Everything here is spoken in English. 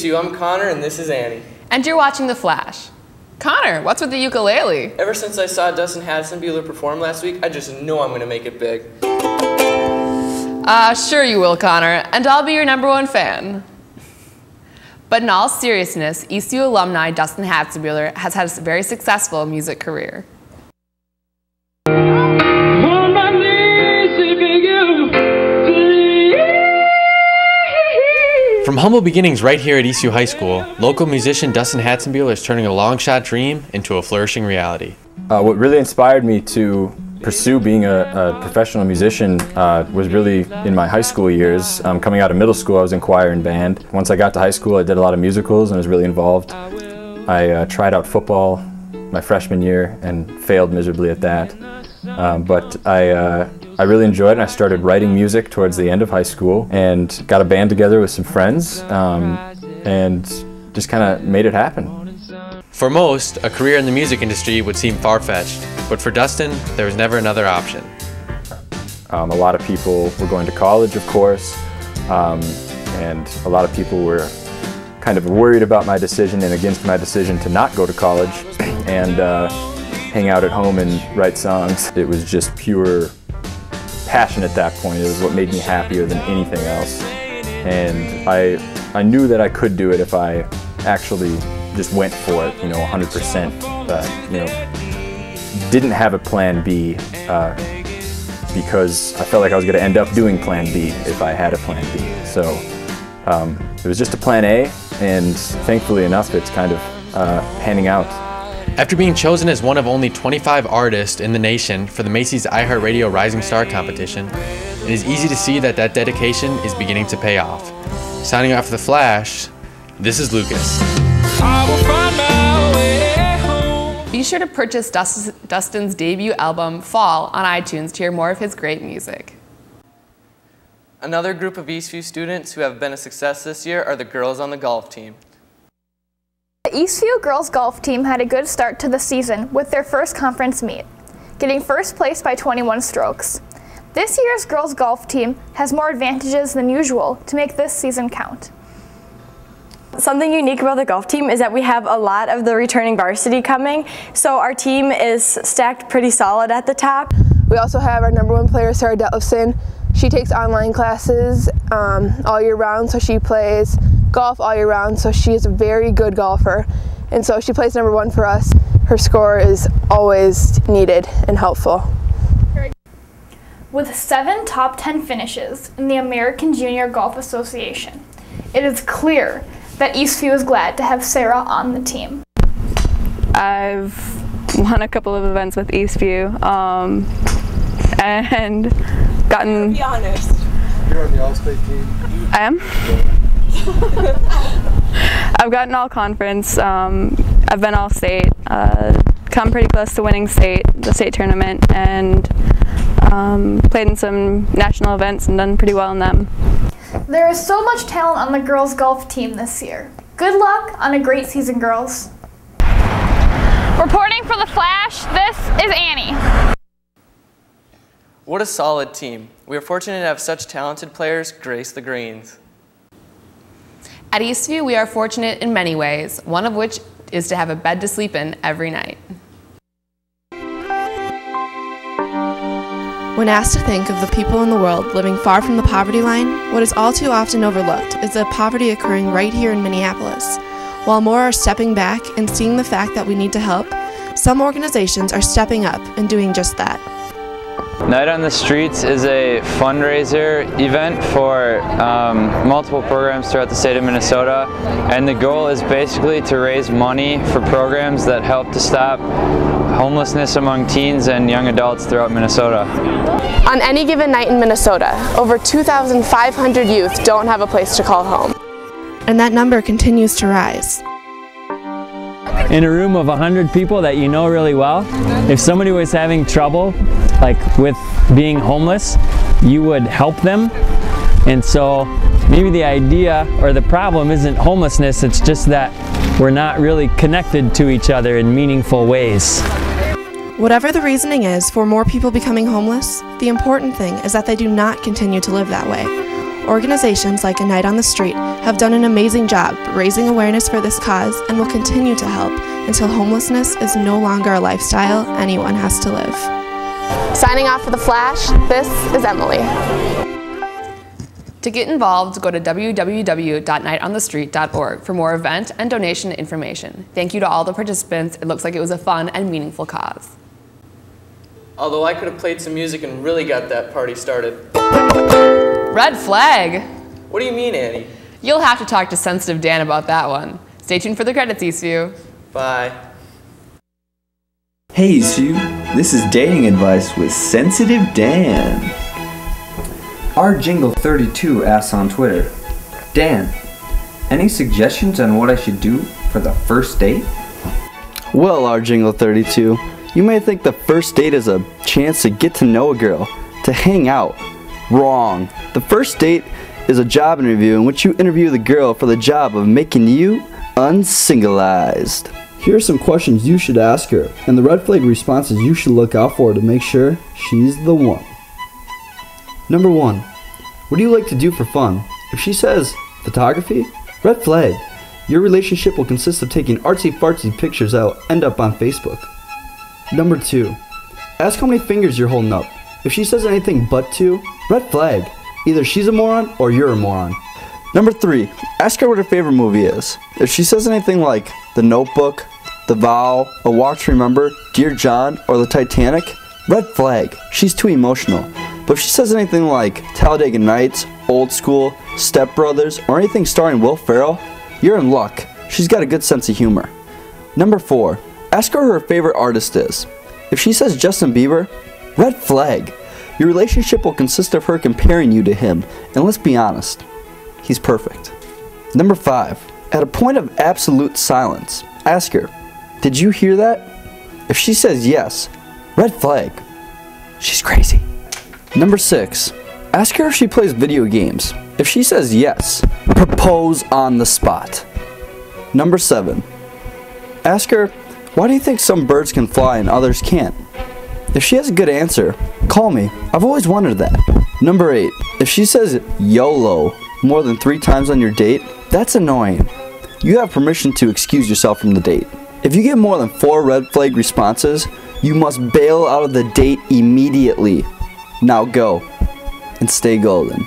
Eastview, I'm Connor and this is Annie. And you're watching The Flash. Connor, what's with the ukulele? Ever since I saw Dustin Hatzenbuhler perform last week, I just know I'm going to make it big. Sure you will, Connor, and I'll be your #1 fan. But in all seriousness, Eastview alumni Dustin Hatzenbuhler has had a very successful music career. From humble beginnings right here at Eastview High School, local musician Dustin Hatzenbuhler is turning a long-shot dream into a flourishing reality. What really inspired me to pursue being a professional musician was really in my high school years. Coming out of middle school, I was in choir and band. Once I got to high school, I did a lot of musicals and was really involved. I tried out football my freshman year and failed miserably at that. But I really enjoyed it, and I started writing music towards the end of high school and got a band together with some friends and just kind of made it happen. For most, a career in the music industry would seem far-fetched, but for Dustin, there was never another option. A lot of people were going to college, of course, and a lot of people were kind of worried about my decision and against my decision to not go to college and hang out at home and write songs. It was just pure passion at that point. It was what made me happier than anything else. And I knew that I could do it if I actually just went for it, 100%. Didn't have a plan B because I felt like I was going to end up doing plan B if I had a plan B. So it was just a plan A, and thankfully enough, it's kind of panning out. After being chosen as one of only 25 artists in the nation for the Macy's iHeartRadio Rising Star competition, it is easy to see that dedication is beginning to pay off. Signing off for The Flash, this is Lucas. I will find my way home. Be sure to purchase Dustin's debut album, Fall, on iTunes to hear more of his great music. Another group of Eastview students who have been a success this year are the girls on the golf team. The Eastview girls golf team had a good start to the season with their first conference meet, getting first place by 21 strokes. This year's girls golf team has more advantages than usual to make this season count. Something unique about the golf team is that we have a lot of the returning varsity coming, so our team is stacked pretty solid at the top. We also have our #1 player, Sarah Detlefson. She takes online classes all year round, so she plays golf all year round, so she is a very good golfer, and so she plays #1 for us. Her score is always needed and helpful. With 7 top 10 finishes in the American Junior Golf Association, it is clear that Eastview is glad to have Sarah on the team. I've won a couple of events with Eastview and gotten... Be honest. You're on the All-State team. I am? I've gotten all conference. I've been all state. Come pretty close to winning the state tournament, and played in some national events and done pretty well in them. There is so much talent on the girls golf team this year. Good luck on a great season, girls. Reporting for The Flash, this is Annie. What a solid team. We are fortunate to have such talented players grace the greens. At Eastview, we are fortunate in many ways, one of which is to have a bed to sleep in every night. When asked to think of the people in the world living far from the poverty line, what is all too often overlooked is the poverty occurring right here in Minneapolis. While more are stepping back and seeing the fact that we need to help, some organizations are stepping up and doing just that. Night on the Streets is a fundraiser event for multiple programs throughout the state of Minnesota, and the goal is basically to raise money for programs that help to stop homelessness among teens and young adults throughout Minnesota. On any given night in Minnesota, over 2,500 youth don't have a place to call home. And that number continues to rise. In a room of 100 people that you know really well, if somebody was having trouble, like with being homeless, you would help them. And so maybe the idea or the problem isn't homelessness, it's just that we're not really connected to each other in meaningful ways. Whatever the reasoning is for more people becoming homeless, the important thing is that they do not continue to live that way. Organizations like A Night on the Street have done an amazing job raising awareness for this cause and will continue to help until homelessness is no longer a lifestyle anyone has to live. Signing off for The Flash, this is Emily. To get involved, go to www.nightonthestreet.org for more event and donation information. Thank you to all the participants. It looks like it was a fun and meaningful cause. Although I could have played some music and really got that party started. Red flag! What do you mean, Annie? You'll have to talk to Sensitive Dan about that one. Stay tuned for the credits, Eastview. Bye. Hey Eastview, this is Dating Advice with Sensitive Dan. Our Jingle 32 asks on Twitter, Dan, any suggestions on what I should do for the first date? Well, our Jingle 32, you may think the first date is a chance to get to know a girl, to hang out. Wrong. The first date is a job interview in which you interview the girl for the job of making you unsingleized. Here are some questions you should ask her, and the red flag responses you should look out for to make sure she's the one. Number 1. What do you like to do for fun? If she says photography, red flag. Your relationship will consist of taking artsy-fartsy pictures that'll end up on Facebook. Number 2. Ask how many fingers you're holding up. If she says anything but 2, red flag. Either she's a moron or you're a moron. Number 3. Ask her what her favorite movie is. If she says anything like The Notebook, The Vow, A Walk to Remember, Dear John, or The Titanic, red flag. She's too emotional. But if she says anything like Talladega Nights, Old School, Step Brothers, or anything starring Will Ferrell, you're in luck. She's got a good sense of humor. Number 4. Ask her who her favorite artist is. If she says Justin Bieber, red flag. Your relationship will consist of her comparing you to him, and let's be honest, he's perfect. Number 5. At a point of absolute silence, ask her, did you hear that? If she says yes, red flag. She's crazy. Number 6. Ask her if she plays video games. If she says yes, propose on the spot. Number 7. Ask her, why do you think some birds can fly and others can't? If she has a good answer, call me. I've always wondered that. Number 8. If she says YOLO more than 3 times on your date, that's annoying. You have permission to excuse yourself from the date. If you get more than 4 red flag responses, you must bail out of the date immediately. Now go and stay golden.